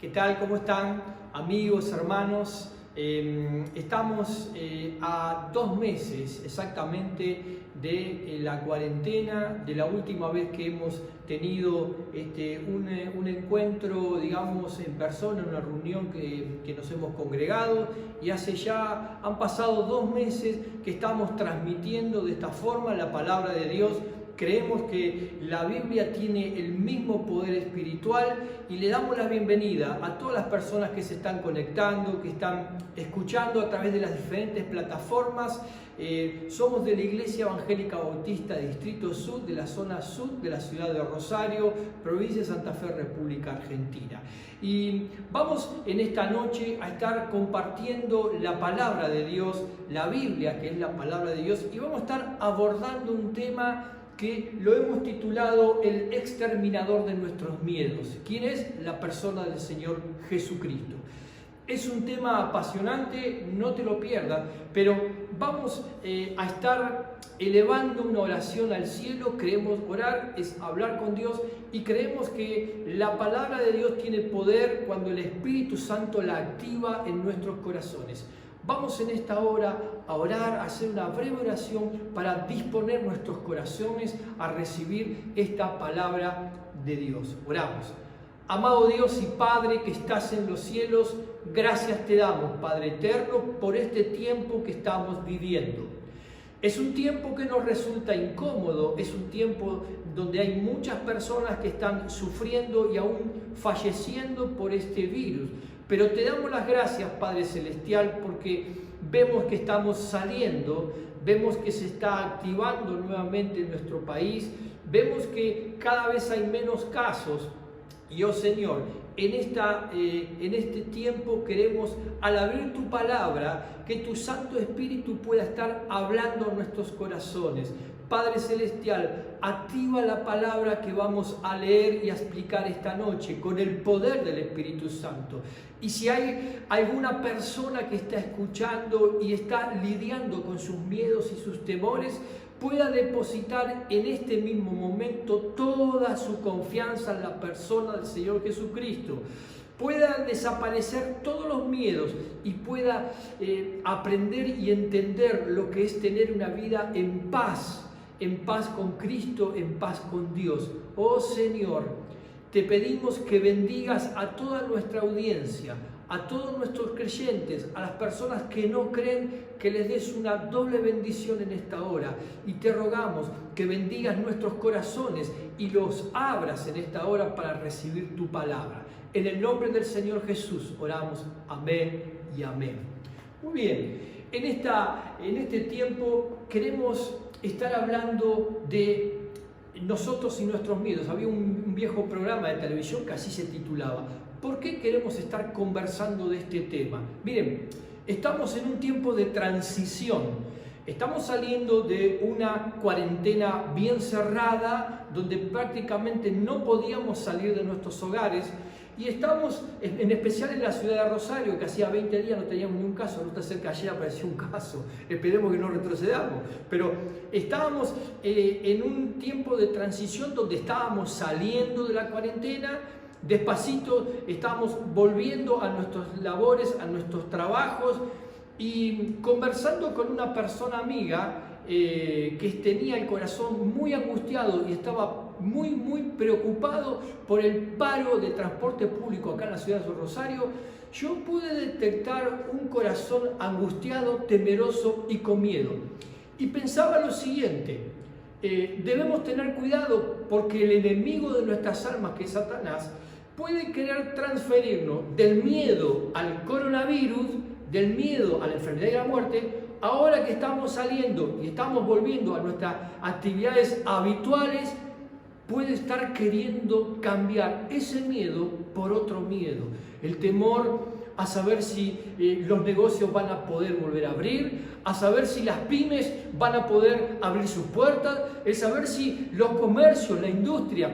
¿Qué tal? ¿Cómo están, amigos, hermanos? Estamos a 2 meses exactamente de la cuarentena, de la última vez que hemos tenido un encuentro, digamos, en persona, una reunión que nos hemos congregado, y han pasado 2 meses que estamos transmitiendo de esta forma la palabra de Dios. Creemos que la Biblia tiene el mismo poder espiritual y le damos la bienvenida a todas las personas que se están conectando, que están escuchando a través de las diferentes plataformas. Somos de la Iglesia Evangélica Bautista Distrito Sur, de la zona sur de la ciudad de Rosario, provincia de Santa Fe, República Argentina. Y vamos en esta noche a estar compartiendo la palabra de Dios, la Biblia, que es la palabra de Dios, y vamos a estar abordando un tema que lo hemos titulado el exterminador de nuestros miedos. ¿Quién es? La persona del Señor Jesucristo. Es un tema apasionante, no te lo pierdas, pero vamos a estar elevando una oración al cielo. Creemos orar es hablar con Dios, y creemos que la palabra de Dios tiene poder cuando el Espíritu Santo la activa en nuestros corazones. Vamos en esta hora a orar, a hacer una breve oración para disponer nuestros corazones a recibir esta palabra de Dios. Oramos. Amado Dios y Padre que estás en los cielos, gracias te damos, Padre eterno, por este tiempo que estamos viviendo. Es un tiempo que nos resulta incómodo, es un tiempo donde hay muchas personas que están sufriendo y aún falleciendo por este virus. Pero te damos las gracias, Padre Celestial, porque vemos que estamos saliendo, vemos que se está activando nuevamente en nuestro país, vemos que cada vez hay menos casos. Y oh Señor, en este tiempo queremos, al abrir tu palabra, que tu Santo Espíritu pueda estar hablando a nuestros corazones. Padre Celestial, activa la palabra que vamos a leer y a explicar esta noche con el poder del Espíritu Santo. Y si hay alguna persona que está escuchando y está lidiando con sus miedos y sus temores, pueda depositar en este mismo momento toda su confianza en la persona del Señor Jesucristo. Pueda desaparecer todos los miedos y pueda aprender y entender lo que es tener una vida en paz con Cristo, en paz con Dios. Oh Señor, te pedimos que bendigas a toda nuestra audiencia, a todos nuestros creyentes, a las personas que no creen, que les des una doble bendición en esta hora. Y te rogamos que bendigas nuestros corazones y los abras en esta hora para recibir tu palabra. En el nombre del Señor Jesús oramos. Amén y amén. Muy bien, en este tiempo queremos estar hablando de nosotros y nuestros miedos. Había un viejo programa de televisión que así se titulaba. ¿Por qué queremos estar conversando de este tema? Miren, estamos en un tiempo de transición. Estamos saliendo de una cuarentena bien cerrada, donde prácticamente no podíamos salir de nuestros hogares. Y estamos, en especial en la ciudad de Rosario, que hacía 20 días no teníamos ni un caso, resulta ser que ayer apareció un caso. Esperemos que no retrocedamos. Pero estábamos en un tiempo de transición donde estábamos saliendo de la cuarentena. Despacito estábamos volviendo a nuestras labores, a nuestros trabajos, y conversando con una persona amiga que tenía el corazón muy angustiado y estaba muy preocupado por el paro de transporte público acá en la ciudad de Rosario. Yo pude detectar un corazón angustiado, temeroso y con miedo. Y pensaba lo siguiente: debemos tener cuidado porque el enemigo de nuestras almas, que es Satanás, puede querer transferirnos del miedo al coronavirus, del miedo a la enfermedad y a la muerte. Ahora que estamos saliendo y estamos volviendo a nuestras actividades habituales, puede estar queriendo cambiar ese miedo por otro miedo. El temor a saber si los negocios van a poder volver a abrir, a saber si las pymes van a poder abrir sus puertas, el saber si los comercios, la industria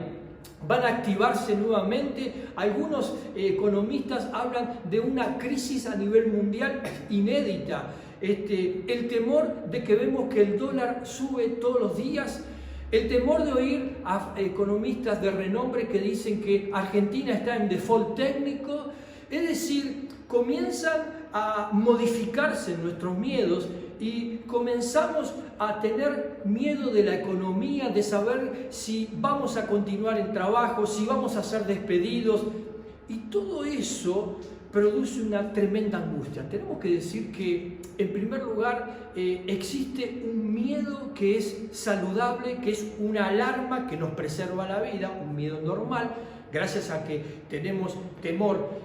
van a activarse nuevamente. Algunos economistas hablan de una crisis a nivel mundial inédita. El temor de que vemos que el dólar sube todos los días, El temor de oír a economistas de renombre que dicen que Argentina está en default técnico, es decir, comienzan a modificarse nuestros miedos y comenzamos a tener miedo de la economía, de saber si vamos a continuar en trabajo, si vamos a ser despedidos, y todo eso produce una tremenda angustia. Tenemos que decir que, en primer lugar, existe un miedo que es saludable, que es una alarma que nos preserva la vida, un miedo normal, gracias a que tenemos temor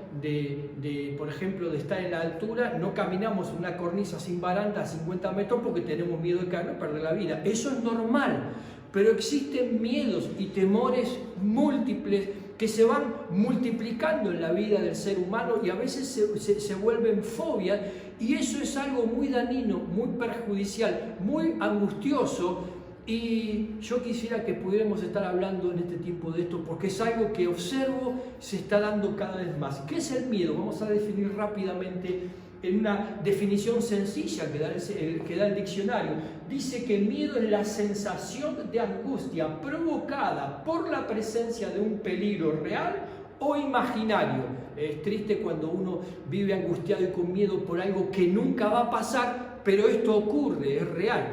por ejemplo, de estar en la altura, no caminamos en una cornisa sin baranda a 50 metros porque tenemos miedo de caer y perder la vida. Eso es normal, pero existen miedos y temores múltiples que se van multiplicando en la vida del ser humano y a veces se vuelven fobias, y eso es algo muy dañino, muy perjudicial, muy angustioso. Y yo quisiera que pudiéramos estar hablando en este tiempo de esto, porque es algo que observo se está dando cada vez más. ¿Qué es el miedo? Vamos a definir rápidamente en una definición sencilla que da el diccionario. Dice que miedo es la sensación de angustia provocada por la presencia de un peligro real o imaginario. Es triste cuando uno vive angustiado y con miedo por algo que nunca va a pasar, pero esto ocurre, es real.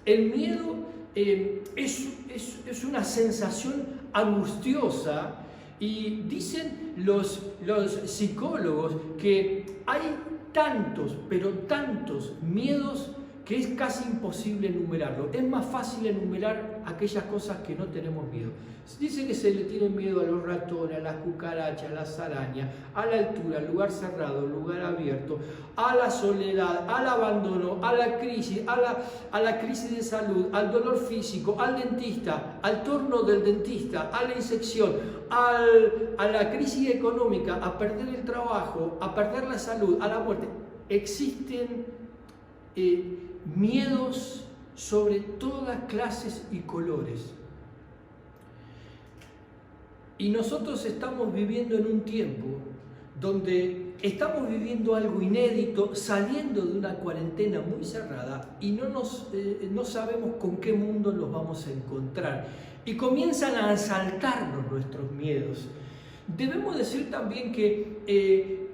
El miedo es una sensación angustiosa, y dicen los psicólogos que hay tantos, pero tantos miedos que es casi imposible enumerarlo. Es más fácil enumerar aquellas cosas que no tenemos miedo. Dice que se le tiene miedo a los ratones, a las cucarachas, a las arañas, a la altura, al lugar cerrado, al lugar abierto, a la soledad, al abandono, a la crisis, a la crisis de salud, al dolor físico, al dentista, al turno del dentista, a la infección, a la crisis económica, a perder el trabajo, a perder la salud, a la muerte. Existen miedos sobre todas clases y colores. Y nosotros estamos viviendo en un tiempo donde estamos viviendo algo inédito, saliendo de una cuarentena muy cerrada, y no sabemos con qué mundo nos vamos a encontrar. Y comienzan a asaltarnos nuestros miedos. Debemos decir también que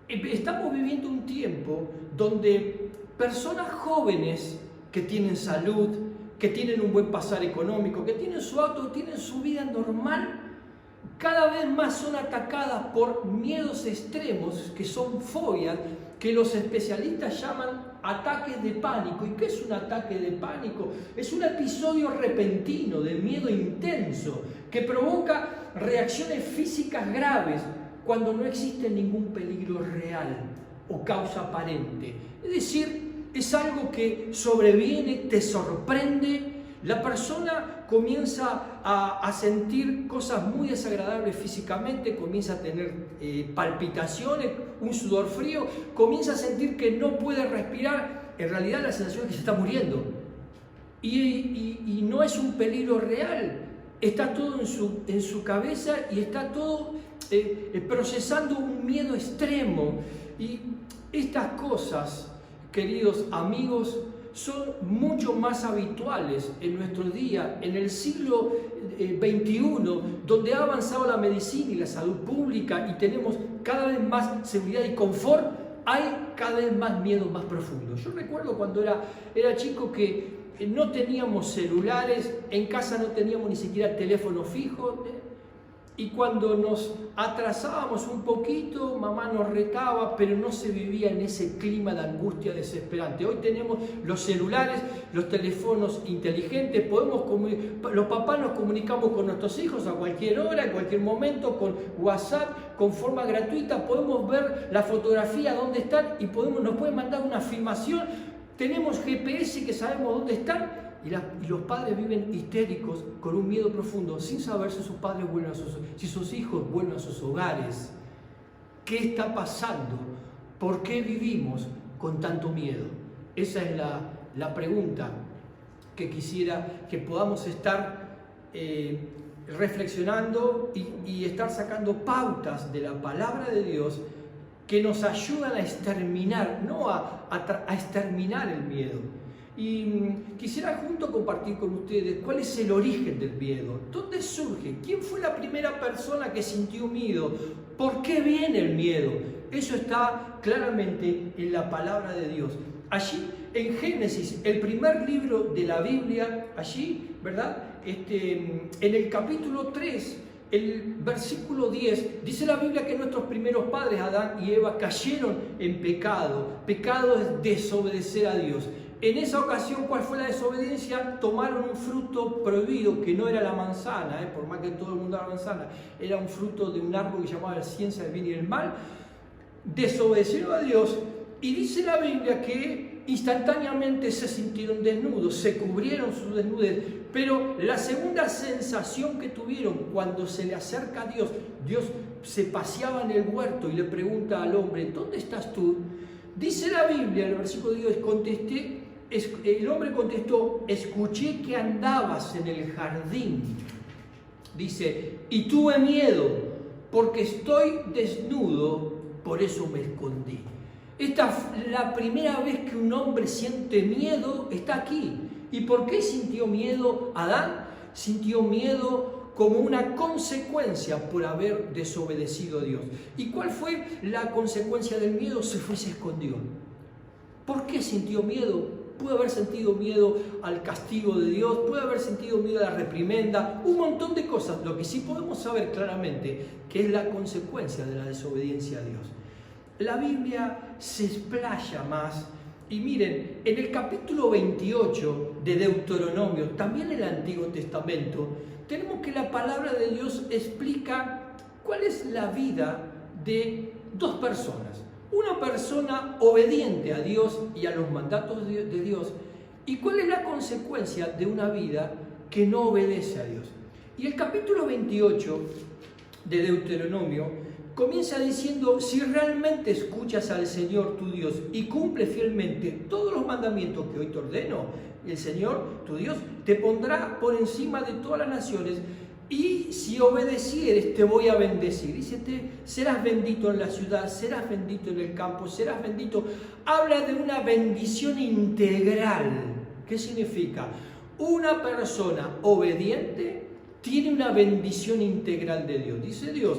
estamos viviendo un tiempo donde personas jóvenes que tienen salud, que tienen un buen pasar económico, que tienen su auto, tienen su vida normal, cada vez más son atacadas por miedos extremos, que son fobias, que los especialistas llaman ataques de pánico. ¿Y qué es un ataque de pánico? Es un episodio repentino de miedo intenso que provoca reacciones físicas graves cuando no existe ningún peligro real o causa aparente. Es decir, es algo que sobreviene, te sorprende. La persona comienza a sentir cosas muy desagradables físicamente, comienza a tener palpitaciones, un sudor frío, comienza a sentir que no puede respirar. En realidad la sensación es que se está muriendo. Y no es un peligro real, está todo en su cabeza y está todo procesando un miedo extremo. Y estas cosas, queridos amigos, son mucho más habituales en nuestro día, en el siglo XXI, donde ha avanzado la medicina y la salud pública y tenemos cada vez más seguridad y confort. Hay cada vez más miedos más profundos. Yo recuerdo cuando era chico que no teníamos celulares, en casa no teníamos ni siquiera teléfono fijo, y cuando nos atrasábamos un poquito, mamá nos retaba, pero no se vivía en ese clima de angustia desesperante. Hoy tenemos los celulares, los teléfonos inteligentes, los papás nos comunicamos con nuestros hijos a cualquier hora, en cualquier momento, con WhatsApp, con forma gratuita, podemos ver la fotografía, dónde están, y nos pueden mandar una filmación. Tenemos GPS que sabemos dónde están. Y los padres viven histéricos con un miedo profundo, sin saber si sus hijos vuelven a sus hogares. ¿Qué está pasando? ¿Por qué vivimos con tanto miedo? Esa es la pregunta que quisiera que podamos estar reflexionando y estar sacando pautas de la palabra de Dios que nos ayudan a exterminar, no a exterminar el miedo. Y quisiera junto compartir con ustedes cuál es el origen del miedo, dónde surge, quién fue la primera persona que sintió miedo, por qué viene el miedo. Eso está claramente en la palabra de Dios. Allí en Génesis, el primer libro de la Biblia, allí, ¿verdad? En el capítulo 3, el versículo 10, dice la Biblia que nuestros primeros padres, Adán y Eva, cayeron en pecado. Pecado es desobedecer a Dios. En esa ocasión, ¿cuál fue la desobediencia? Tomaron un fruto prohibido, que no era la manzana, por más que todo el mundo era la manzana, era un fruto de un árbol que se llamaba la ciencia del bien y del mal. Desobedecieron a Dios y dice la Biblia que instantáneamente se sintieron desnudos, se cubrieron su desnudez, pero la segunda sensación que tuvieron cuando se le acerca a Dios, Dios se paseaba en el huerto y le pregunta al hombre, ¿dónde estás tú? Dice la Biblia, el versículo de Dios, el hombre contestó, escuché que andabas en el jardín. Dice, y tuve miedo, porque estoy desnudo, por eso me escondí. Esta es la primera vez que un hombre siente miedo, está aquí. ¿Y por qué sintió miedo Adán? Sintió miedo como una consecuencia por haber desobedecido a Dios. ¿Y cuál fue la consecuencia del miedo? Se fue y se escondió. ¿Por qué sintió miedo? Puede haber sentido miedo al castigo de Dios, puede haber sentido miedo a la reprimenda, un montón de cosas. Lo que sí podemos saber claramente que es la consecuencia de la desobediencia a Dios. La Biblia se explaya más y miren, en el capítulo 28 de Deuteronomio, también en el Antiguo Testamento, tenemos que la palabra de Dios explica cuál es la vida de dos personas. Una persona obediente a Dios y a los mandatos de Dios, y cuál es la consecuencia de una vida que no obedece a Dios. Y el capítulo 28 de Deuteronomio comienza diciendo, si realmente escuchas al Señor tu Dios y cumples fielmente todos los mandamientos que hoy te ordeno, el Señor tu Dios te pondrá por encima de todas las naciones, y si obedecieres te voy a bendecir. Dice, serás bendito en la ciudad, serás bendito en el campo, serás bendito. Habla de una bendición integral. ¿Qué significa? Una persona obediente tiene una bendición integral de Dios. Dice Dios,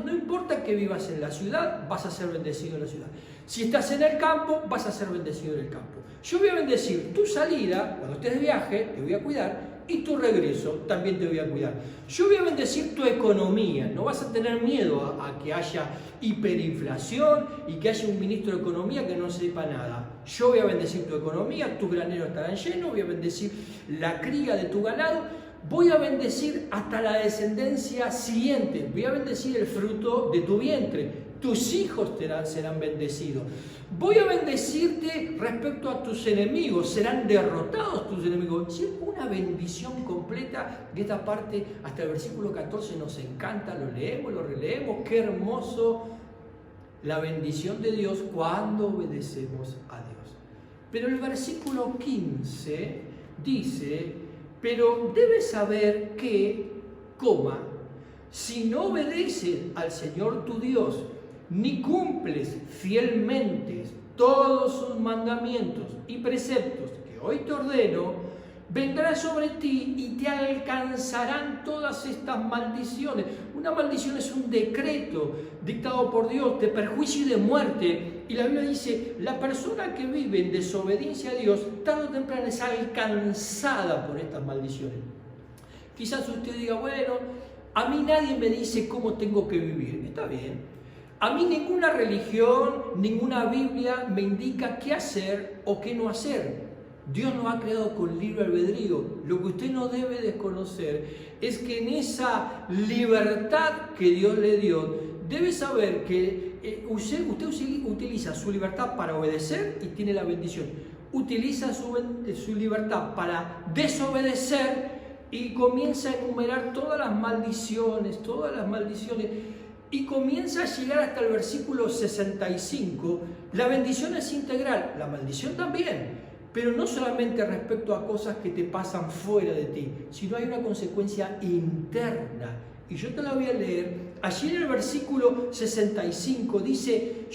no importa que vivas en la ciudad, vas a ser bendecido en la ciudad. Si estás en el campo, vas a ser bendecido en el campo. Yo voy a bendecir tu salida, cuando estés de viaje, te voy a cuidar, y tu regreso también te voy a cuidar. Yo voy a bendecir tu economía, no vas a tener miedo a que haya hiperinflación y que haya un ministro de economía que no sepa nada. Yo voy a bendecir tu economía, tus graneros estarán llenos, voy a bendecir la cría de tu ganado, voy a bendecir hasta la descendencia siguiente, voy a bendecir el fruto de tu vientre. Tus hijos serán bendecidos. Voy a bendecirte respecto a tus enemigos. Serán derrotados tus enemigos. Es una bendición completa. De esta parte, hasta el versículo 14, nos encanta. Lo leemos, lo releemos. Qué hermoso la bendición de Dios cuando obedecemos a Dios. Pero el versículo 15 dice, pero debes saber que, si no obedeces al Señor tu Dios, ni cumples fielmente todos sus mandamientos y preceptos que hoy te ordeno, vendrá sobre ti y te alcanzarán todas estas maldiciones. Una maldición es un decreto dictado por Dios de perjuicio y de muerte. Y la Biblia dice, la persona que vive en desobediencia a Dios, tarde o temprano es alcanzada por estas maldiciones. Quizás usted diga, bueno, a mí nadie me dice cómo tengo que vivir. Está bien. A mí ninguna religión, ninguna Biblia me indica qué hacer o qué no hacer. Dios nos ha creado con libre albedrío. Lo que usted no debe desconocer es que en esa libertad que Dios le dio, debe saber que usted utiliza su libertad para obedecer y tiene la bendición. Utiliza su libertad para desobedecer y comienza a enumerar todas las maldiciones. Y comienza a llegar hasta el versículo 65. La bendición es integral, la maldición también, pero no solamente respecto a cosas que te pasan fuera de ti, sino hay una consecuencia interna. Y yo te la voy a leer Allí en el versículo 65 dice,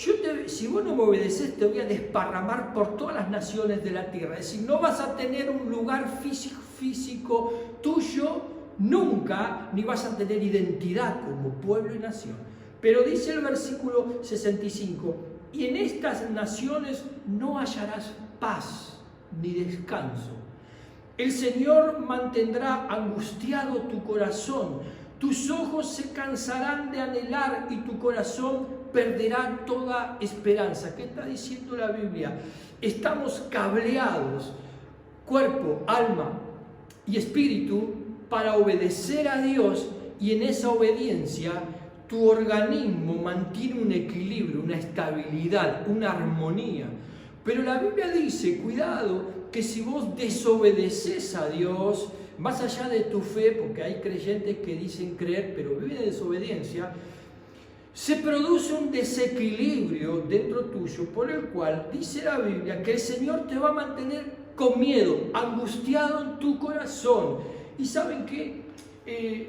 si vos no me obedeces, te voy a desparramar por todas las naciones de la tierra. Es decir, no vas a tener un lugar físico tuyo nunca, ni vas a tener identidad como pueblo y nación. Pero dice el versículo 65, y en estas naciones no hallarás paz ni descanso. El Señor mantendrá angustiado tu corazón, tus ojos se cansarán de anhelar y tu corazón perderá toda esperanza. ¿Qué está diciendo la Biblia? Estamos cableados, cuerpo, alma y espíritu, para obedecer a Dios, y en esa obediencia tu organismo mantiene un equilibrio, una estabilidad, una armonía. Pero la Biblia dice, cuidado, que si vos desobedeces a Dios, más allá de tu fe, porque hay creyentes que dicen creer, pero viven de desobediencia, se produce un desequilibrio dentro tuyo, por el cual dice la Biblia que el Señor te va a mantener con miedo, angustiado en tu corazón. Y ¿saben qué?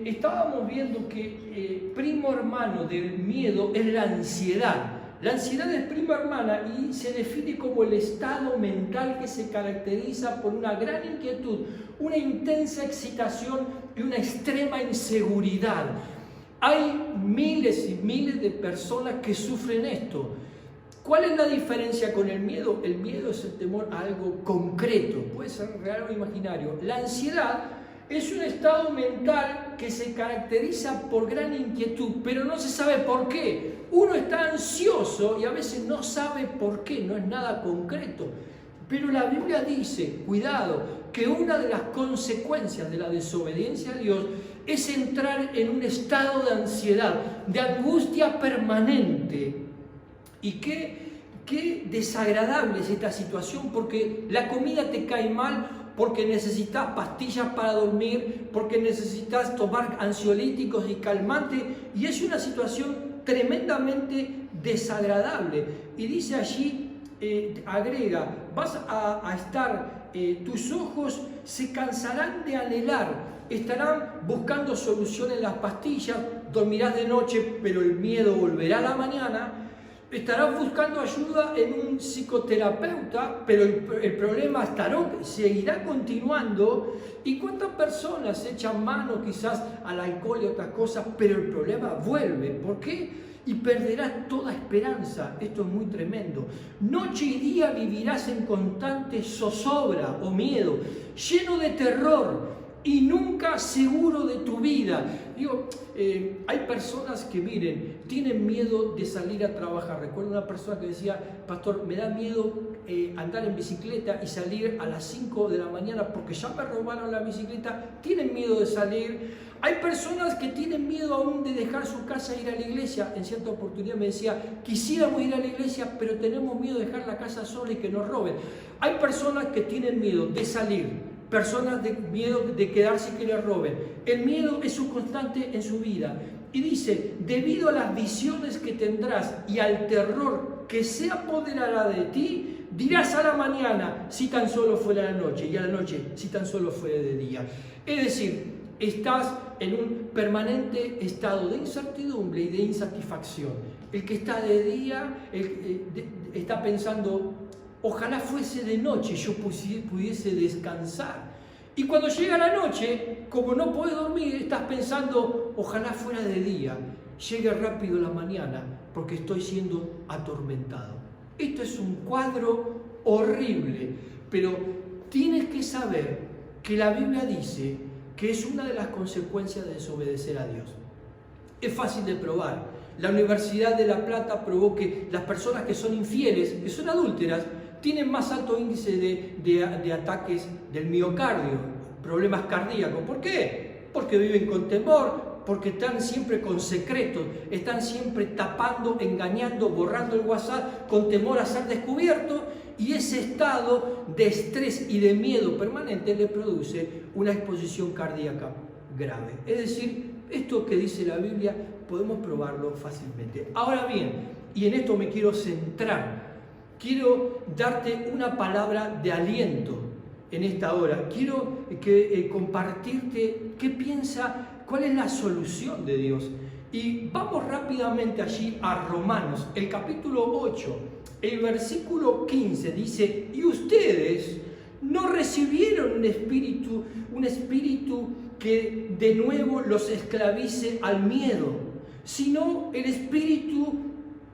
Estábamos viendo que primo hermano del miedo es la ansiedad. La ansiedad es prima hermana y se define como el estado mental que se caracteriza por una gran inquietud, una intensa excitación y una extrema inseguridad. Hay miles y miles de personas que sufren esto. ¿Cuál es la diferencia con el miedo? El miedo es el temor a algo concreto, puede ser real o imaginario. La ansiedad es un estado mental que se caracteriza por gran inquietud, pero no se sabe por qué. Uno está ansioso y a veces no sabe por qué, no es nada concreto. Pero la Biblia dice, cuidado, que una de las consecuencias de la desobediencia a Dios es entrar en un estado de ansiedad, de angustia permanente. Y qué desagradable es esta situación, porque la comida te cae mal, porque necesitas pastillas para dormir, porque necesitas tomar ansiolíticos y calmantes, y es una situación tremendamente desagradable. Y dice allí, agrega, vas a estar, tus ojos se cansarán de anhelar, estarán buscando solución en las pastillas, dormirás de noche, pero el miedo volverá a la mañana. Estarás buscando ayuda en un psicoterapeuta, pero el problema seguirá continuando. ¿Y cuántas personas echan mano quizás al alcohol y otras cosas, pero el problema vuelve? ¿Por qué? Y perderás toda esperanza. Esto es muy tremendo. Noche y día vivirás en constante zozobra o miedo, lleno de terror y nunca seguro de tu vida. Digo, hay personas que, miren, tienen miedo de salir a trabajar. Recuerdo una persona que decía, pastor, me da miedo andar en bicicleta y salir a las 5 de la mañana porque ya me robaron la bicicleta. Tienen miedo de salir. Hay personas que tienen miedo aún de dejar su casa e ir a la iglesia. En cierta oportunidad me decía, quisiéramos ir a la iglesia, pero tenemos miedo de dejar la casa sola y que nos roben. Hay personas que tienen miedo de salir. Personas de miedo de quedarse y que le roben. El miedo es un constante en su vida. Y dice, debido a las visiones que tendrás y al terror que se apoderará de ti, dirás a la mañana si tan solo fuera la noche, y a la noche si tan solo fuera de día. Es decir, estás en un permanente estado de incertidumbre y de insatisfacción. El que está de día está pensando, ojalá fuese de noche y yo pudiese descansar. Y cuando llega la noche, como no puedes dormir, estás pensando, ojalá fuera de día, llegue rápido la mañana, porque estoy siendo atormentado. Esto es un cuadro horrible, pero tienes que saber que la Biblia dice que es una de las consecuencias de desobedecer a Dios. Es fácil de probar. La Universidad de La Plata probó que las personas que son infieles, que son adúlteras, tienen más alto índice de ataques del miocardio, problemas cardíacos. ¿Por qué? Porque viven con temor, porque están siempre con secretos, están siempre tapando, engañando, borrando el WhatsApp con temor a ser descubierto, y ese estado de estrés y de miedo permanente le produce una exposición cardíaca grave. Es decir, esto que dice la Biblia podemos probarlo fácilmente. Ahora bien, y en esto me quiero centrar, quiero darte una palabra de aliento en esta hora. Quiero compartirte qué piensa, cuál es la solución de Dios. Y vamos rápidamente allí a Romanos, el capítulo 8, el versículo 15 dice: y ustedes no recibieron un espíritu que de nuevo los esclavice al miedo, sino el espíritu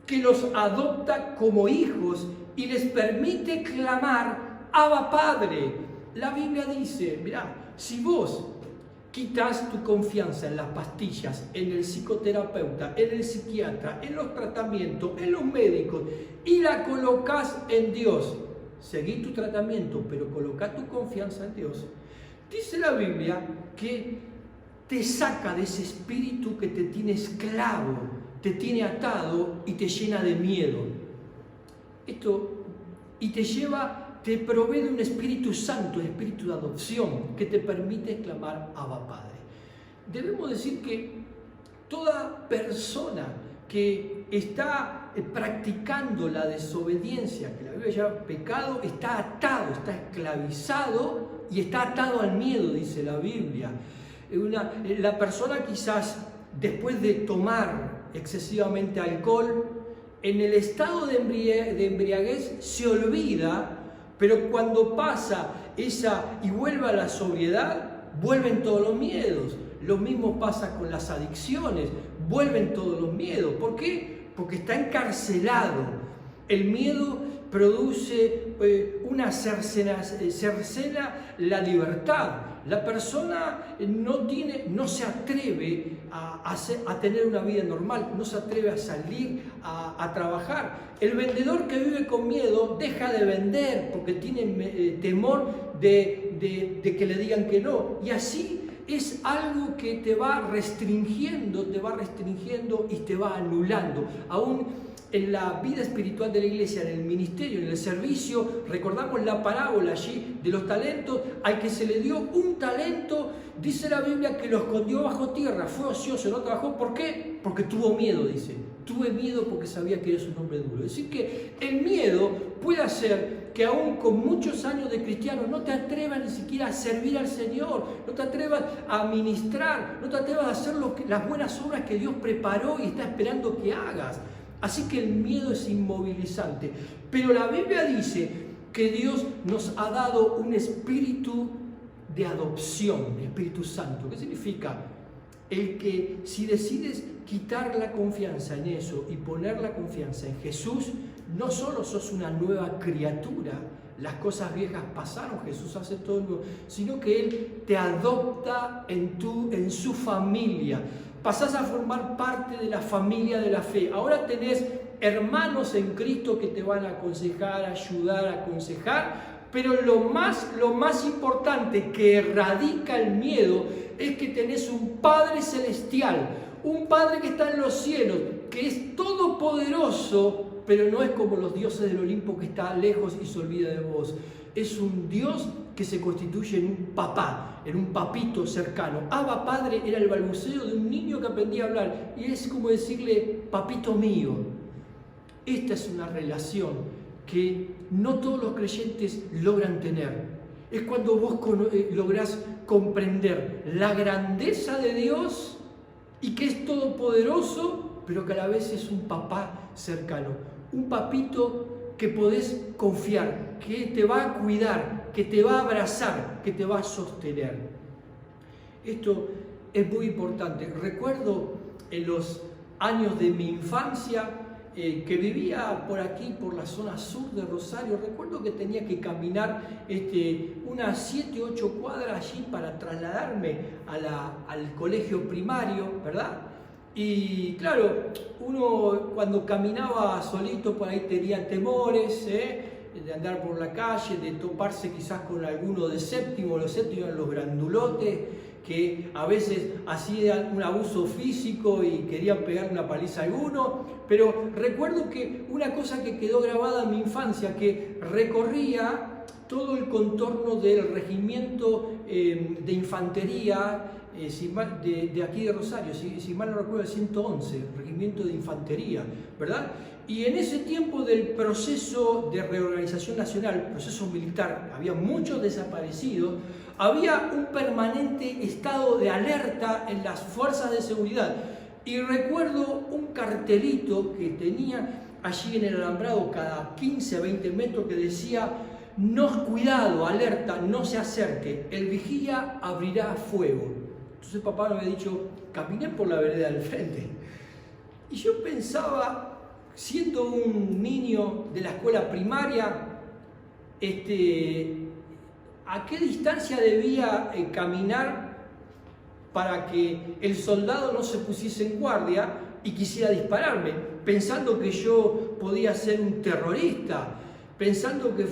que los adopta como hijos y les permite clamar: Abba, Padre. La Biblia dice, mirá, si vos quitas tu confianza en las pastillas, en el psicoterapeuta, en el psiquiatra, en los tratamientos, en los médicos, y la colocas en Dios, seguí tu tratamiento, pero coloca tu confianza en Dios. Dice la Biblia que te saca de ese espíritu que te tiene esclavo, te tiene atado y te llena de miedo. Y te provee de un Espíritu Santo, un espíritu de adopción que te permite clamar Abba, Padre. Debemos decir que toda persona que está practicando la desobediencia, que la Biblia llama pecado, está atado, está esclavizado y está atado al miedo, dice la Biblia. La persona quizás después de tomar excesivamente alcohol, en el estado de embriaguez se olvida, pero cuando pasa y vuelve a la sobriedad, vuelven todos los miedos. Lo mismo pasa con las adicciones, vuelven todos los miedos. ¿Por qué? Porque está encarcelado. El miedo produce cercena la libertad. La persona no se atreve a tener una vida normal, no se atreve a salir a trabajar. El vendedor que vive con miedo deja de vender porque tiene temor de que le digan que no. Y así es algo que te va restringiendo y te va anulando. Aún en la vida espiritual de la iglesia, en el ministerio, en el servicio, recordamos la parábola allí de los talentos. Al que se le dio un talento, dice la Biblia que lo escondió bajo tierra, fue ocioso, no trabajó. ¿Por qué? Porque tuvo miedo, dice. Tuve miedo porque sabía que eres un hombre duro. Es decir, que el miedo puede hacer que aún con muchos años de cristiano no te atrevas ni siquiera a servir al Señor, no te atrevas a ministrar, no te atrevas a hacer las buenas obras que Dios preparó y está esperando que hagas. Así que el miedo es inmovilizante. Pero la Biblia dice que Dios nos ha dado un espíritu de adopción, el Espíritu Santo. ¿Qué significa? El que si decides quitar la confianza en eso y poner la confianza en Jesús, no solo sos una nueva criatura, las cosas viejas pasaron, Jesús hace todo nuevo, sino que Él te adopta en su familia. Pasás a formar parte de la familia de la fe. Ahora tenés hermanos en Cristo que te van a aconsejar, ayudar, aconsejar, pero lo más importante que erradica el miedo es que tenés un Padre celestial, un Padre que está en los cielos, que es todopoderoso, pero no es como los dioses del Olimpo que está lejos y se olvida de vos. Es un Dios que se constituye en un papá, en un papito cercano. Abba, Padre, era el balbuceo de un niño que aprendía a hablar, y es como decirle, papito mío. Esta es una relación que no todos los creyentes logran tener. Es cuando vos lográs comprender la grandeza de Dios y que es todopoderoso, pero que a la vez es un papá cercano, un papito que podés confiar, que te va a cuidar, que te va a abrazar, que te va a sostener. Esto es muy importante. Recuerdo en los años de mi infancia que vivía por aquí, por la zona sur de Rosario. Recuerdo que tenía que caminar unas 7 u 8 cuadras allí para trasladarme al colegio primario, ¿verdad? Y claro, uno cuando caminaba solito por ahí tenía temores, de andar por la calle, de toparse quizás con alguno de séptimo. Los séptimos eran los grandulotes que a veces hacían un abuso físico y querían pegar una paliza a alguno. Pero recuerdo que una cosa que quedó grabada en mi infancia, que recorría todo el contorno del regimiento de infantería de aquí de Rosario, si mal no recuerdo, el 111, regimiento de infantería, ¿verdad? Y en ese tiempo del proceso de reorganización nacional, proceso militar, había muchos desaparecidos, había un permanente estado de alerta en las fuerzas de seguridad. Y recuerdo un cartelito que tenía allí en el alambrado cada 15 a 20 metros que decía: no, cuidado, alerta, no se acerque, el vigía abrirá fuego. Entonces papá me había dicho: caminé por la vereda del frente. Y yo pensaba, siendo un niño de la escuela primaria, ¿a qué distancia debía caminar para que el soldado no se pusiese en guardia y quisiera dispararme? Pensando que yo podía ser un terrorista, pensando que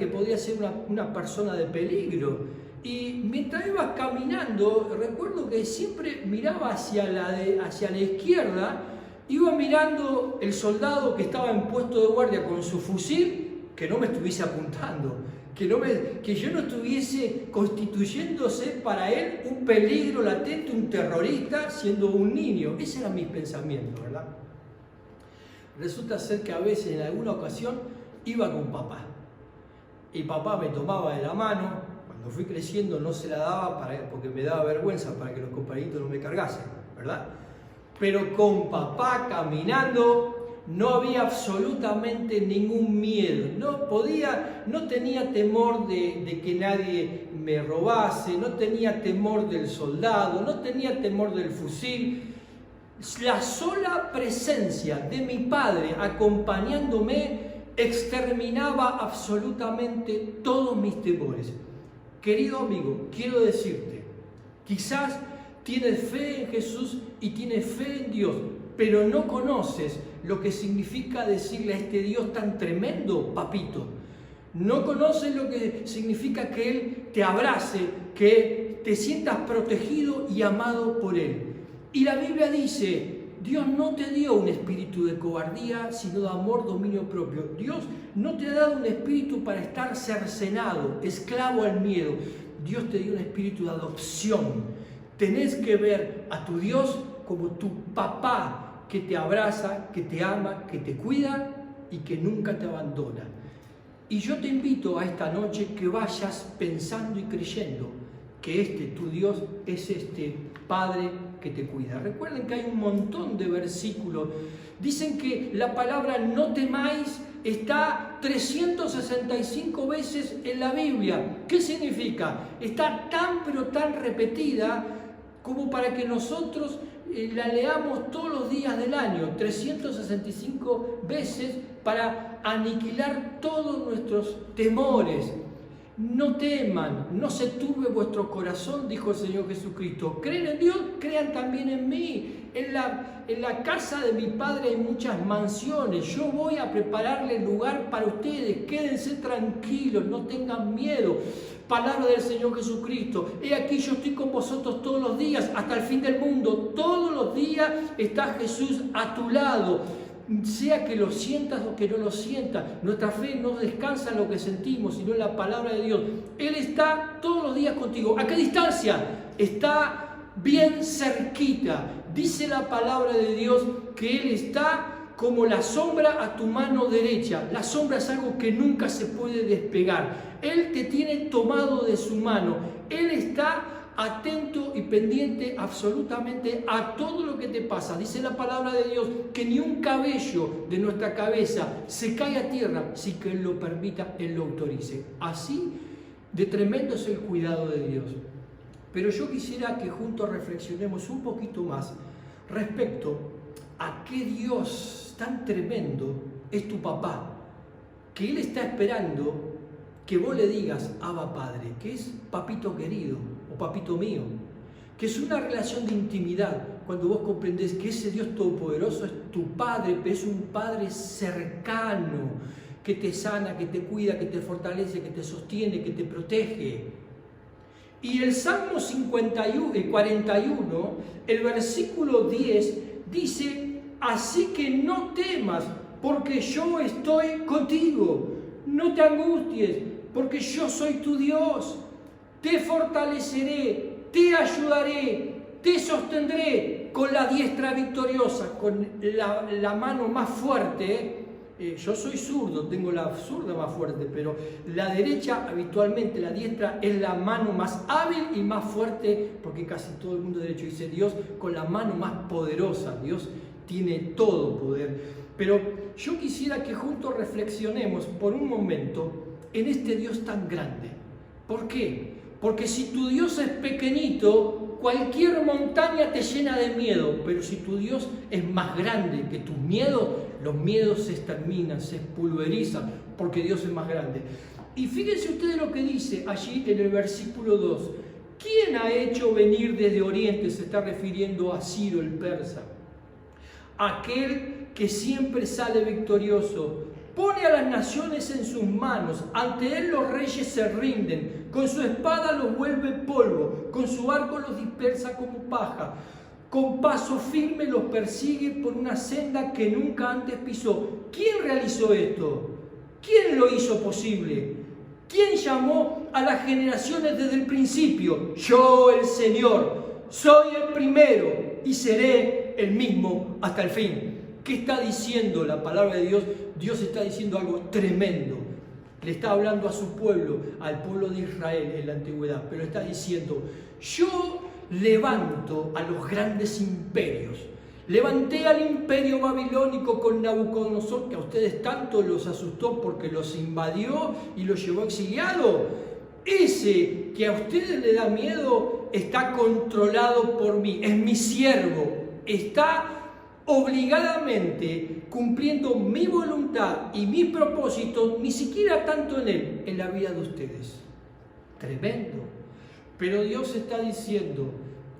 podía ser una persona de peligro. Y mientras iba caminando, recuerdo que siempre miraba hacia la izquierda, iba mirando el soldado que estaba en puesto de guardia con su fusil, que no me estuviese apuntando, que yo no estuviese constituyéndose para él un peligro latente, un terrorista, siendo un niño. Ese era mi pensamiento, ¿verdad? Resulta ser que a veces, en alguna ocasión, iba con papá. Y papá me tomaba de la mano. Cuando fui creciendo no se la daba porque me daba vergüenza para que los compañeritos no me cargasen, ¿verdad? Pero con papá caminando no había absolutamente ningún miedo. No tenía temor de que nadie me robase, no tenía temor del soldado, no tenía temor del fusil. La sola presencia de mi padre acompañándome exterminaba absolutamente todos mis temores. Querido amigo, quiero decirte, quizás tienes fe en Jesús y tienes fe en Dios, pero no conoces lo que significa decirle a este Dios tan tremendo, papito. No conoces lo que significa que Él te abrace, que te sientas protegido y amado por Él. Y la Biblia dice: Dios no te dio un espíritu de cobardía, sino de amor, dominio propio. Dios no te ha dado un espíritu para estar cercenado, esclavo al miedo. Dios te dio un espíritu de adopción. Tenés que ver a tu Dios como tu papá, que te abraza, que te ama, que te cuida y que nunca te abandona. Y yo te invito a esta noche que vayas pensando y creyendo que tu Dios es Padre que te cuida. Recuerden que hay un montón de versículos. Dicen que la palabra no temáis está 365 veces en la Biblia. ¿Qué significa? Está tan pero tan repetida como para que nosotros la leamos todos los días del año, 365 veces, para aniquilar todos nuestros temores. No teman, no se turbe vuestro corazón, dijo el Señor Jesucristo. Creen en Dios, crean también en mí. En la casa de mi Padre hay muchas mansiones. Yo voy a prepararle lugar para ustedes. Quédense tranquilos, no tengan miedo. Palabra del Señor Jesucristo. He aquí, yo estoy con vosotros todos los días, hasta el fin del mundo. Todos los días está Jesús a tu lado. Sea que lo sientas o que no lo sientas, nuestra fe no descansa en lo que sentimos, sino en la palabra de Dios. Él está todos los días contigo. ¿A qué distancia? Está bien cerquita. Dice la palabra de Dios que Él está como la sombra a tu mano derecha. La sombra es algo que nunca se puede despegar. Él te tiene tomado de su mano. Él está atento y pendiente absolutamente a todo lo que te pasa. Dice la palabra de Dios que ni un cabello de nuestra cabeza se cae a tierra sin que Él lo permita, Él lo autorice. Así de tremendo es el cuidado de Dios. Pero yo quisiera que juntos reflexionemos un poquito más respecto a qué Dios tan tremendo es tu papá, que Él está esperando que vos le digas Abba Padre, que es papito querido o papito mío, que es una relación de intimidad cuando vos comprendés que ese Dios todopoderoso es tu Padre, pero es un Padre cercano, que te sana, que te cuida, que te fortalece, que te sostiene, que te protege. Y el Salmo 41, el versículo 10, dice: así que no temas, porque yo estoy contigo. No te angusties, porque yo soy tu Dios. Te fortaleceré, te ayudaré, te sostendré con la diestra victoriosa, con la mano más fuerte yo soy zurdo, tengo la zurda más fuerte, pero la derecha habitualmente, la diestra es la mano más hábil y más fuerte, porque casi todo el mundo derecho dice Dios con la mano más poderosa. Dios tiene todo poder. Pero yo quisiera que juntos reflexionemos por un momento en este Dios tan grande. ¿Por qué? Porque si tu Dios es pequeñito, cualquier montaña te llena de miedo, pero si tu Dios es más grande que tus miedos, los miedos se exterminan, se pulverizan, porque Dios es más grande. Y fíjense ustedes lo que dice allí en el versículo 2. ¿Quién ha hecho venir desde Oriente? Se está refiriendo a Ciro el persa. Aquel que siempre sale victorioso. Pone a las naciones en sus manos, ante él los reyes se rinden, con su espada los vuelve polvo, con su arco los dispersa como paja, con paso firme los persigue por una senda que nunca antes pisó. ¿Quién realizó esto? ¿Quién lo hizo posible? ¿Quién llamó a las generaciones desde el principio? Yo, el Señor, soy el primero y seré el mismo hasta el fin. ¿Qué está diciendo la palabra de Dios? Dios está diciendo algo tremendo. Le está hablando a su pueblo, al pueblo de Israel en la antigüedad, pero está diciendo, yo levanto a los grandes imperios. Levanté al imperio babilónico con Nabucodonosor, que a ustedes tanto los asustó porque los invadió y los llevó exiliado. Ese que a ustedes le da miedo está controlado por mí, es mi siervo, está obligadamente cumpliendo mi voluntad y mis propósitos, ni siquiera tanto en él, en la vida de ustedes. Tremendo. Pero Dios está diciendo,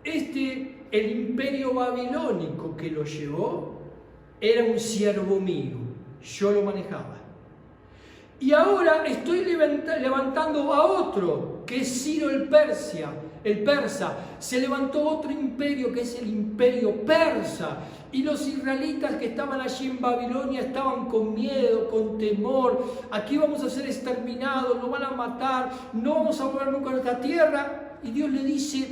el imperio babilónico que lo llevó, era un siervo mío, yo lo manejaba. Y ahora estoy levantando a otro, que es Ciro el persa. Se levantó otro imperio, que es el imperio persa. Y los israelitas que estaban allí en Babilonia estaban con miedo, con temor. Aquí vamos a ser exterminados, nos van a matar, no vamos a volver nunca a nuestra tierra. Y Dios le dice,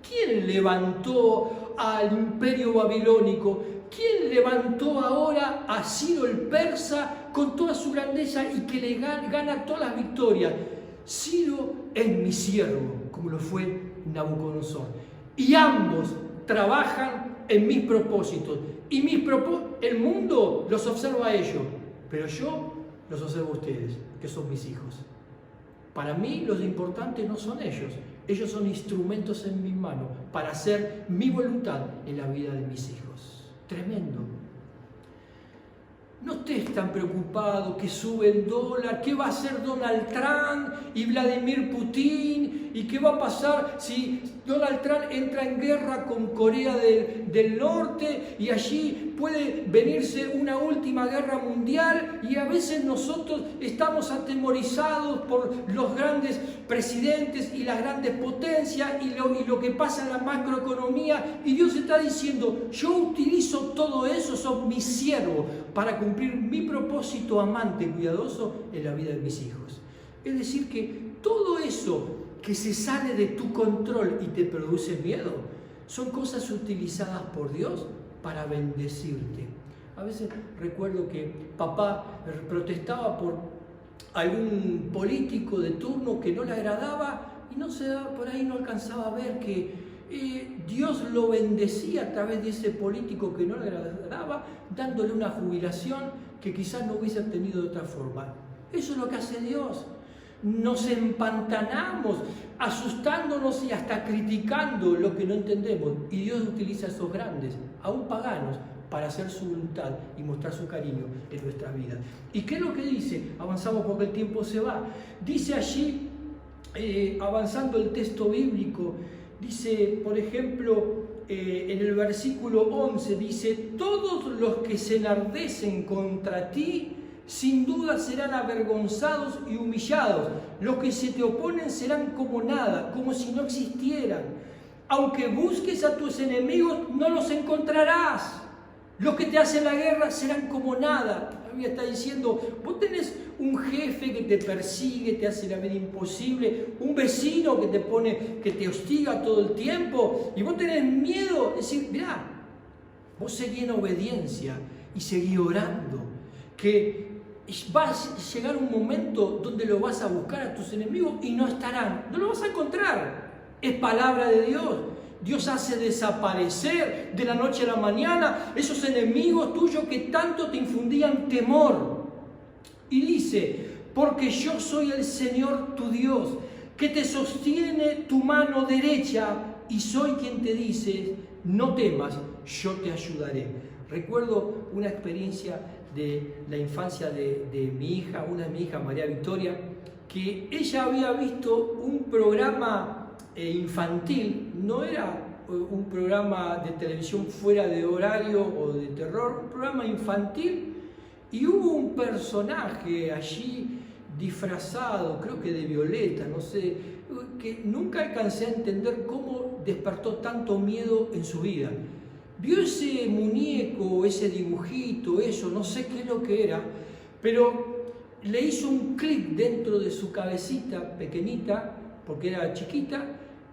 ¿quién levantó al imperio babilónico? ¿Quién levantó ahora a Ciro el persa con toda su grandeza y que le gana todas las victorias? Ciro es mi siervo, como lo fue Nabucodonosor. Y ambos trabajan en mis propósitos. Y el mundo los observa a ellos, pero yo los observo a ustedes, que son mis hijos. Para mí los importantes no son ellos. Ellos son instrumentos en mis manos para hacer mi voluntad en la vida de mis hijos. Tremendo. No estés tan preocupado que sube el dólar, qué va a hacer Donald Trump y Vladimir Putin, y qué va a pasar si Donald Trump entra en guerra con Corea del Norte y allí puede venirse una última guerra mundial. Y a veces nosotros estamos atemorizados por los grandes presidentes y las grandes potencias y lo que pasa en la macroeconomía, y Dios está diciendo, yo utilizo todo eso, son mis siervos, para cumplir mi propósito amante, cuidadoso en la vida de mis hijos. Es decir, que todo eso que se sale de tu control y te produce miedo, son cosas utilizadas por Dios para bendecirte. A veces recuerdo que papá protestaba por algún político de turno que no le agradaba y por ahí no alcanzaba a ver que Dios lo bendecía a través de ese político que no le agradaba, dándole una jubilación que quizás no hubiese obtenido de otra forma. Eso es lo que hace Dios. Nos empantanamos, asustándonos y hasta criticando lo que no entendemos. Y Dios utiliza a esos grandes, aún paganos, para hacer su voluntad y mostrar su cariño en nuestra vida. ¿Y qué es lo que dice? Avanzamos porque el tiempo se va. Dice allí, avanzando el texto bíblico, dice, por ejemplo, en el versículo 11, dice, todos los que se enardecen contra ti, sin duda serán avergonzados y humillados. Los que se te oponen serán como nada, como si no existieran. Aunque busques a tus enemigos, no los encontrarás. Los que te hacen la guerra serán como nada. La Biblia está diciendo, vos tenés un jefe que te persigue, te hace la vida imposible, un vecino que te hostiga todo el tiempo, y vos tenés miedo. Es decir, mirá, vos seguí en obediencia y seguí orando, que va a llegar un momento donde lo vas a buscar a tus enemigos y no estarán, no lo vas a encontrar. Es palabra de Dios. Dios hace desaparecer de la noche a la mañana esos enemigos tuyos que tanto te infundían temor. Y dice, porque yo soy el Señor tu Dios, que te sostiene tu mano derecha y soy quien te dice, no temas, yo te ayudaré. Recuerdo una experiencia de la infancia de mi hija, una de mi hija, María Victoria, que ella había visto un programa infantil, no era un programa de televisión fuera de horario o de terror, un programa infantil, y hubo un personaje allí disfrazado, creo que de violeta, no sé, que nunca alcancé a entender cómo despertó tanto miedo en su vida. Vio ese muñeco, ese dibujito, eso, no sé qué es lo que era, pero le hizo un clic dentro de su cabecita pequeñita, porque era chiquita,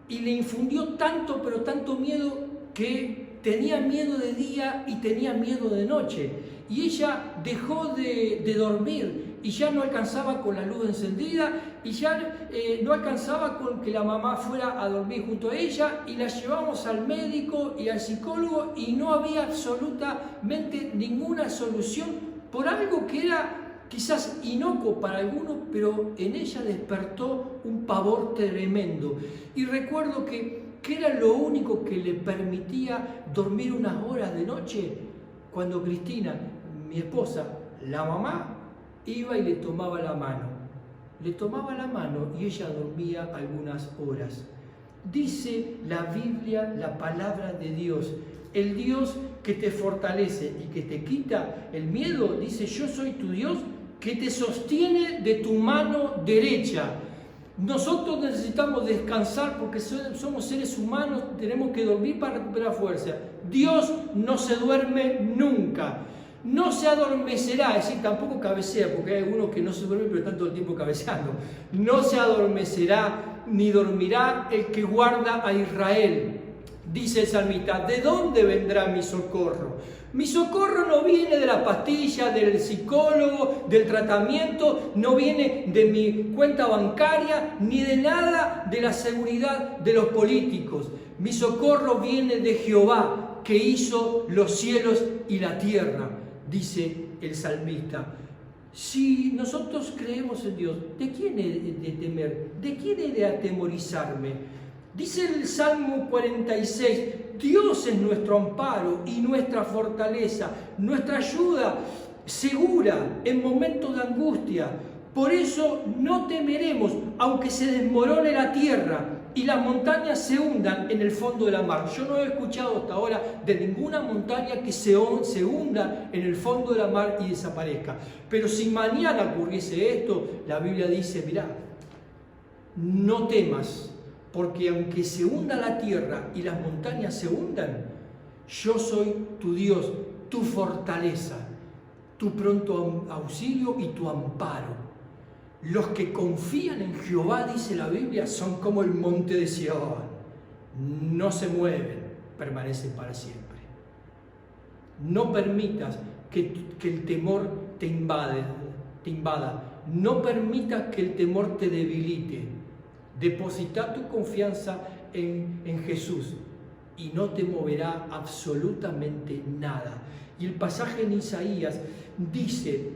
y le infundió tanto, pero tanto miedo, que tenía miedo de día y tenía miedo de noche. Y ella dejó de dormir y ya no alcanzaba con la luz encendida y ya no alcanzaba con que la mamá fuera a dormir junto a ella, y la llevamos al médico y al psicólogo y no había absolutamente ninguna solución por algo que era quizás inocuo para algunos, pero en ella despertó un pavor tremendo. Y recuerdo que era lo único que le permitía dormir unas horas de noche, cuando Cristina, mi esposa, la mamá, iba y le tomaba la mano. Le tomaba la mano y ella dormía algunas horas. Dice la Biblia, la palabra de Dios, el Dios que te fortalece y que te quita el miedo, dice, yo soy tu Dios que te sostiene de tu mano derecha. Nosotros necesitamos descansar porque somos seres humanos, tenemos que dormir para recuperar fuerza. Dios no se duerme nunca, no se adormecerá, es decir, tampoco cabecea, porque hay algunos que no se duermen pero están todo el tiempo cabeceando. No se adormecerá ni dormirá el que guarda a Israel. Dice el salmista, ¿de dónde vendrá mi socorro? Mi socorro no viene de la pastilla, del psicólogo, del tratamiento, no viene de mi cuenta bancaria, ni de nada de la seguridad de los políticos. Mi socorro viene de Jehová, que hizo los cielos y la tierra, dice el salmista. Si nosotros creemos en Dios, ¿de quién he de temer? ¿De quién he de atemorizarme? Dice el Salmo 46, Dios es nuestro amparo y nuestra fortaleza, nuestra ayuda segura en momentos de angustia. Por eso no temeremos, aunque se desmorone la tierra y las montañas se hundan en el fondo de la mar. Yo no he escuchado hasta ahora de ninguna montaña que se hunda en el fondo de la mar y desaparezca. Pero si mañana ocurriese esto, la Biblia dice, mirá, no temas, porque aunque se hunda la tierra y las montañas se hundan, yo soy tu Dios, tu fortaleza, tu pronto auxilio y tu amparo. Los que confían en Jehová, dice la Biblia, son como el monte de Sión. No se mueven, permanecen para siempre. No permitas que el temor te invada. No permitas que el temor te debilite. Deposita tu confianza en Jesús y no te moverá absolutamente nada. Y el pasaje en Isaías dice,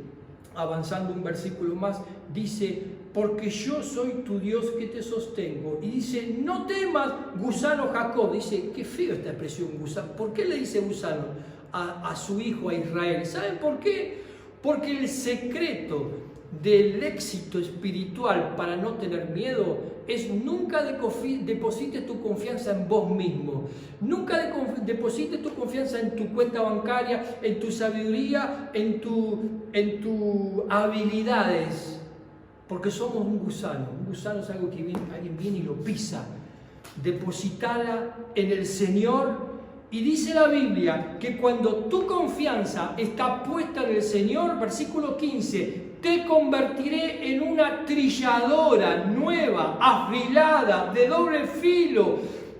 avanzando un versículo más, dice, porque yo soy tu Dios que te sostengo. Y dice, no temas, gusano Jacob. Dice, qué feo esta expresión, gusano. ¿Por qué le dice gusano a su hijo, a Israel? ¿Saben por qué? Porque el secreto del éxito espiritual para no tener miedo es nunca deposites tu confianza en vos mismo, nunca deposites tu confianza en tu cuenta bancaria, en tu sabiduría, en tus habilidades, porque somos un gusano es algo que alguien viene y lo pisa. Depositala en el Señor. Y dice la Biblia que cuando tu confianza está puesta en el Señor, versículo 15, te convertiré en una trilladora nueva, afilada, de doble filo.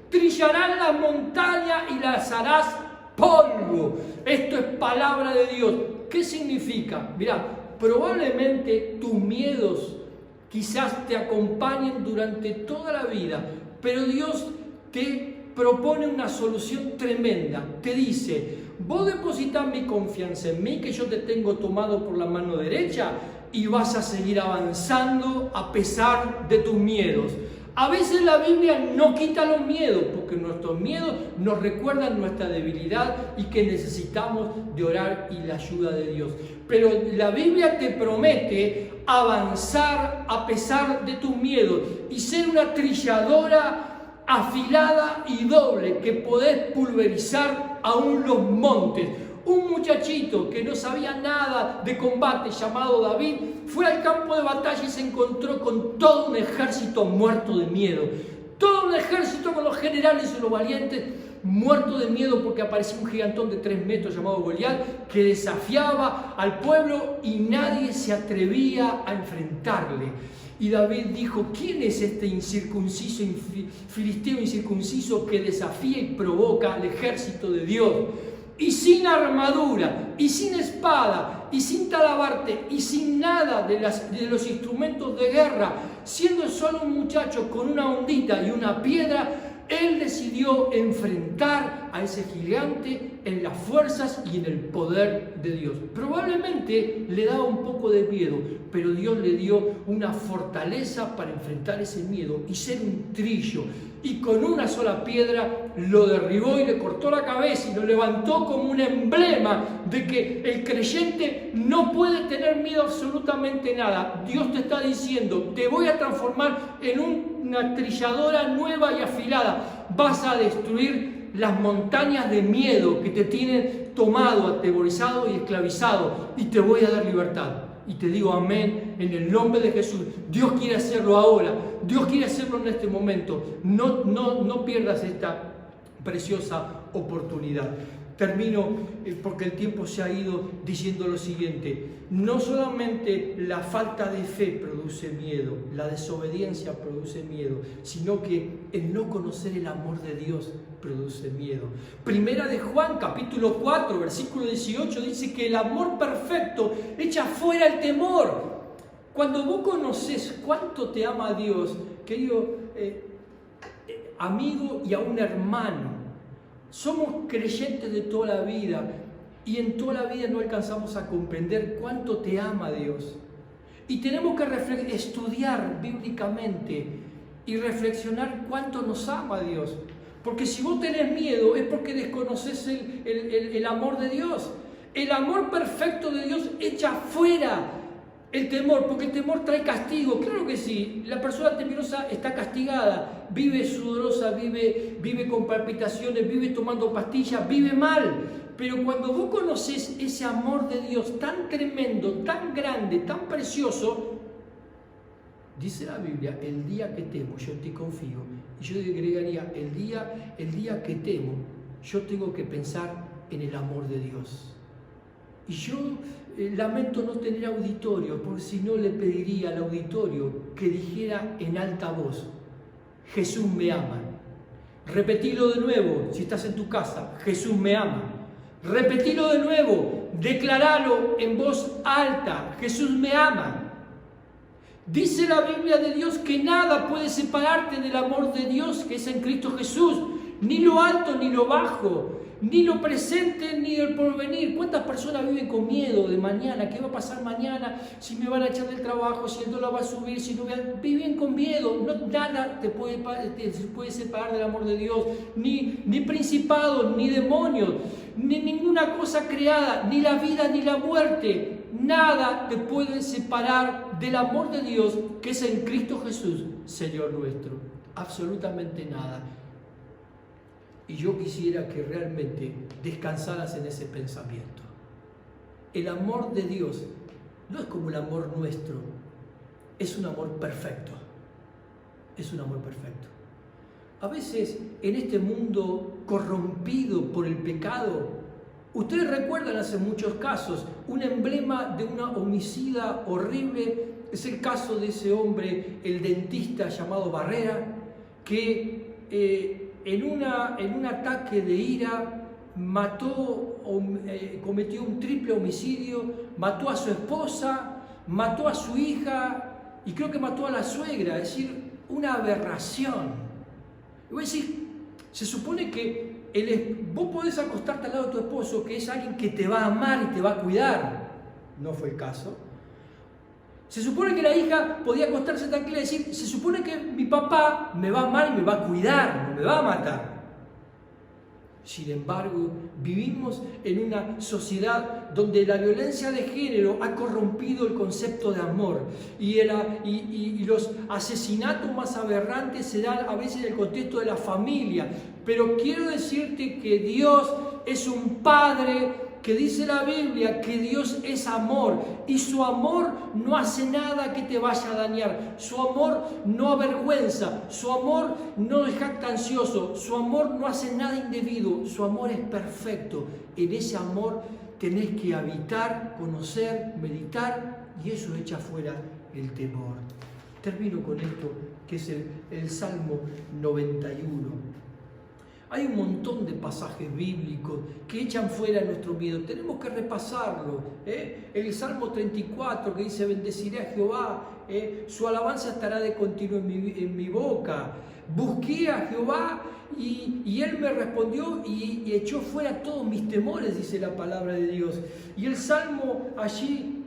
Trillarás la montaña y las harás polvo. Esto es palabra de Dios. ¿Qué significa? Mirá, Probablemente tus miedos quizás te acompañen durante toda la vida, pero Dios te propone una solución tremenda. Te dice: vos depositas mi confianza en mí, que yo te tengo tomado por la mano derecha, y vas a seguir avanzando a pesar de tus miedos. A veces la Biblia no quita los miedos, porque nuestros miedos nos recuerdan nuestra debilidad y que necesitamos de orar y la ayuda de Dios. Pero la Biblia te promete avanzar a pesar de tus miedos y ser una trilladora afilada y doble, que podés pulverizar aún los montes. Un muchachito que no sabía nada de combate, llamado David, fue al campo de batalla y se encontró con todo un ejército muerto de miedo. Todo un ejército con los generales y los valientes muerto de miedo, porque apareció un gigantón de 3 metros llamado Goliat, que desafiaba al pueblo y nadie se atrevía a enfrentarle. Y David dijo: ¿quién es este incircunciso, filisteo incircunciso, que desafía y provoca al ejército de Dios? Y sin armadura, y sin espada, y sin talabarte, y sin nada de los instrumentos de guerra, siendo solo un muchacho con una ondita y una piedra, él decidió enfrentar a ese gigante en las fuerzas y en el poder de Dios. Probablemente le daba un poco de miedo, pero Dios le dio una fortaleza para enfrentar ese miedo y ser un trillo. Y con una sola piedra lo derribó y le cortó la cabeza y lo levantó como un emblema de que el creyente no puede tener miedo a absolutamente nada. Dios te está diciendo: te voy a transformar en una trilladora nueva y afilada. Vas a destruir las montañas de miedo que te tienen tomado, atemorizado y esclavizado, y te voy a dar libertad. Y te digo amén en el nombre de Jesús. Dios quiere hacerlo ahora. Dios quiere hacerlo en este momento. No pierdas esta preciosa oportunidad. Termino porque el tiempo se ha ido, diciendo lo siguiente: no solamente la falta de fe produce miedo, la desobediencia produce miedo, sino que el no conocer el amor de Dios produce miedo. Primera de Juan, capítulo 4, versículo 18, dice que el amor perfecto echa fuera el temor. Cuando vos conocés cuánto te ama Dios, querido amigo y aún hermano, somos creyentes de toda la vida y en toda la vida no alcanzamos a comprender cuánto te ama Dios. Y tenemos que estudiar bíblicamente y reflexionar cuánto nos ama Dios. Porque si vos tenés miedo es porque desconoces el amor de Dios. El amor perfecto de Dios echa fuera el temor, porque el temor trae castigo. Claro que sí, la persona temerosa está castigada, vive sudorosa, vive con palpitaciones, vive tomando pastillas, vive mal. Pero cuando vos conocés ese amor de Dios tan tremendo, tan grande, tan precioso, dice la Biblia: el día que temo, yo te confío. Y yo agregaría: el día que temo, yo tengo que pensar en el amor de Dios. Y yo lamento no tener auditorio, porque si no le pediría al auditorio que dijera en alta voz: Jesús me ama. Repetilo de nuevo si estás en tu casa: Jesús me ama. Repetilo de nuevo, declaralo en voz alta: Jesús me ama. Dice la Biblia de Dios que nada puede separarte del amor de Dios que es en Cristo Jesús, ni lo alto ni lo bajo, ni lo presente ni el porvenir. ¿Cuántas personas viven con miedo de mañana? ¿Qué va a pasar mañana? Si me van a echar del trabajo, si el dólar va a subir, si no viven con miedo. Nada te puede separar del amor de Dios, ni principados, ni demonios, ni ninguna cosa creada, ni la vida ni la muerte. Nada te puede separar del amor de Dios que es en Cristo Jesús, Señor nuestro. Absolutamente nada. Y yo quisiera que realmente descansaras en ese pensamiento. El amor de Dios no es como el amor nuestro, es un amor perfecto. Es un amor perfecto. A veces en este mundo corrompido por el pecado, ustedes recuerdan hace muchos casos, un emblema de una homicida horrible es el caso de ese hombre, el dentista llamado Barrera, que en un ataque de ira cometió un triple homicidio, mató a su esposa, mató a su hija y creo que mató a la suegra, es decir, una aberración. Y voy a decir, se supone que vos podés acostarte al lado de tu esposo, que es alguien que te va a amar y te va a cuidar. No fue el caso. Se supone que la hija podía acostarse tranquila y decir, se supone que mi papá me va a amar y me va a cuidar, no me va a matar. Sin embargo, vivimos en una sociedad donde la violencia de género ha corrompido el concepto de amor y los asesinatos más aberrantes se dan a veces en el contexto de la familia. Pero quiero decirte que Dios es un Padre que dice la Biblia que Dios es amor y su amor no hace nada que te vaya a dañar, su amor no avergüenza, su amor no es jactancioso, su amor no hace nada indebido, su amor es perfecto. En ese amor tenés que habitar, conocer, meditar y eso echa fuera el temor. Termino con esto que es el Salmo 91. Hay un montón de pasajes bíblicos que echan fuera nuestro miedo. Tenemos que repasarlo. El Salmo 34 que dice, bendeciré a Jehová, su alabanza estará de continuo en mi boca. Busqué a Jehová y Él me respondió y echó fuera todos mis temores, dice la palabra de Dios. Y el Salmo allí,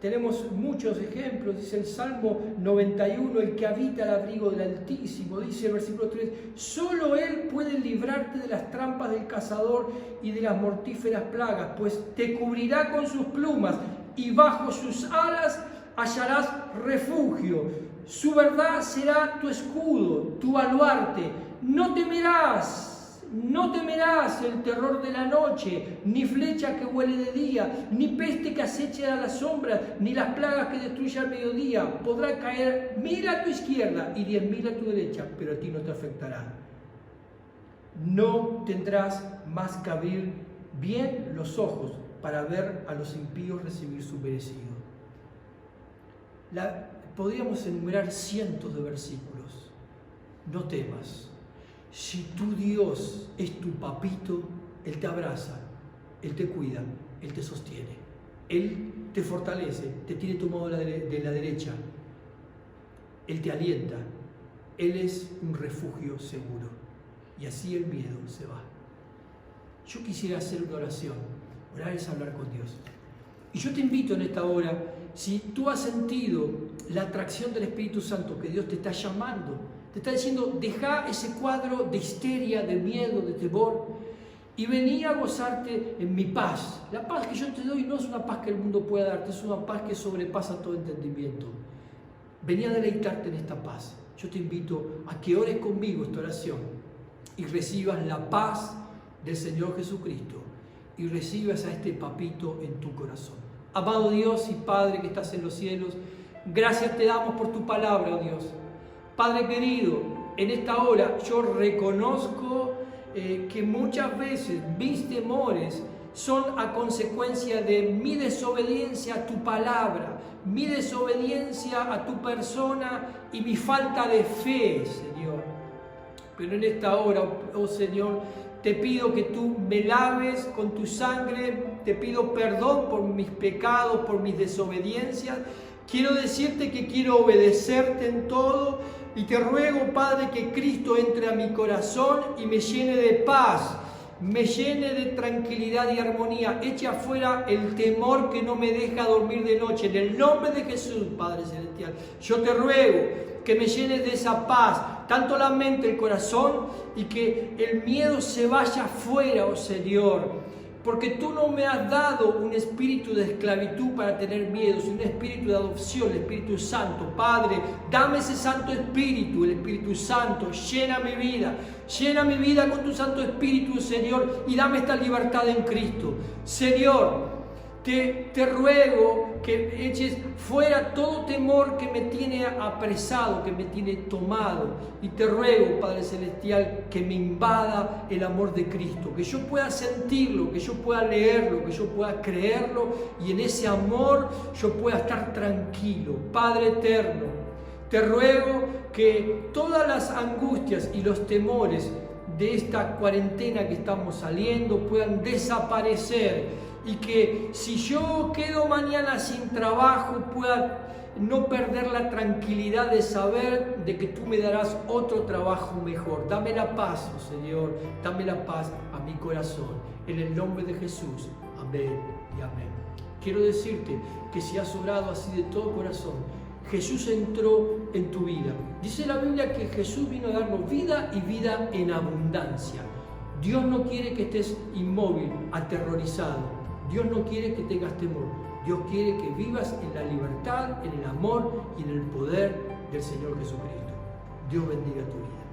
tenemos muchos ejemplos, dice el Salmo 91, el que habita al abrigo del Altísimo, dice el versículo 3, solo Él puede librarte de las trampas del cazador y de las mortíferas plagas, pues te cubrirá con sus plumas y bajo sus alas hallarás refugio. Su verdad será tu escudo, tu baluarte. No temerás el terror de la noche, ni flecha que huele de día, ni peste que aceche a las sombras, ni las plagas que destruye al mediodía. Podrá caer 1000 a tu izquierda y 10.000 a tu derecha, pero a ti no te afectará. No tendrás más que abrir bien los ojos para ver a los impíos recibir su merecido. Podríamos enumerar cientos de versículos. No temas. Si tu Dios es tu papito, Él te abraza, Él te cuida, Él te sostiene, Él te fortalece, te tiene tomado de la derecha, Él te alienta, Él es un refugio seguro y así el miedo se va. Yo quisiera hacer una oración. Orar es hablar con Dios. Y yo te invito en esta hora, si tú has sentido la atracción del Espíritu Santo, que Dios te está llamando, te está diciendo, deja ese cuadro de histeria, de miedo, de temor y vení a gozarte en mi paz. La paz que yo te doy no es una paz que el mundo pueda darte, es una paz que sobrepasa todo entendimiento. Vení a deleitarte en esta paz. Yo te invito a que ores conmigo esta oración y recibas la paz del Señor Jesucristo y recibas a este papito en tu corazón. Amado Dios y Padre que estás en los cielos, gracias te damos por tu palabra, oh Dios. Padre querido, en esta hora yo reconozco que muchas veces mis temores son a consecuencia de mi desobediencia a tu palabra, mi desobediencia a tu persona y mi falta de fe, Señor. Pero en esta hora, oh Señor, te pido que tú me laves con tu sangre, te pido perdón por mis pecados, por mis desobediencias. Quiero decirte que quiero obedecerte en todo y te ruego, Padre, que Cristo entre a mi corazón y me llene de paz, me llene de tranquilidad y armonía. Eche afuera el temor que no me deja dormir de noche. En el nombre de Jesús, Padre Celestial, yo te ruego que me llenes de esa paz, tanto la mente, el corazón, y que el miedo se vaya afuera, oh Señor. Porque tú no me has dado un espíritu de esclavitud para tener miedo, sino un espíritu de adopción, el Espíritu Santo. Padre, dame ese Santo Espíritu, el Espíritu Santo, llena mi vida con tu Santo Espíritu, Señor, y dame esta libertad en Cristo. Señor, te ruego que eches fuera todo temor que me tiene apresado, que me tiene tomado. Y te ruego, Padre Celestial, que me invada el amor de Cristo, que yo pueda sentirlo, que yo pueda leerlo, que yo pueda creerlo y en ese amor yo pueda estar tranquilo. Padre eterno, te ruego que todas las angustias y los temores de esta cuarentena que estamos saliendo puedan desaparecer, y que si yo quedo mañana sin trabajo pueda no perder la tranquilidad de saber de que tú me darás otro trabajo mejor. Dame la paz, oh Señor, dame la paz a mi corazón, en el nombre de Jesús. Amén y amén. Quiero decirte que si has orado así de todo corazón, Jesús entró en tu vida. Dice la Biblia que Jesús vino a darnos vida y vida en abundancia. Dios no quiere que estés inmóvil, aterrorizado. Dios no quiere que tengas temor. Dios quiere que vivas en la libertad, en el amor y en el poder del Señor Jesucristo. Dios bendiga tu vida.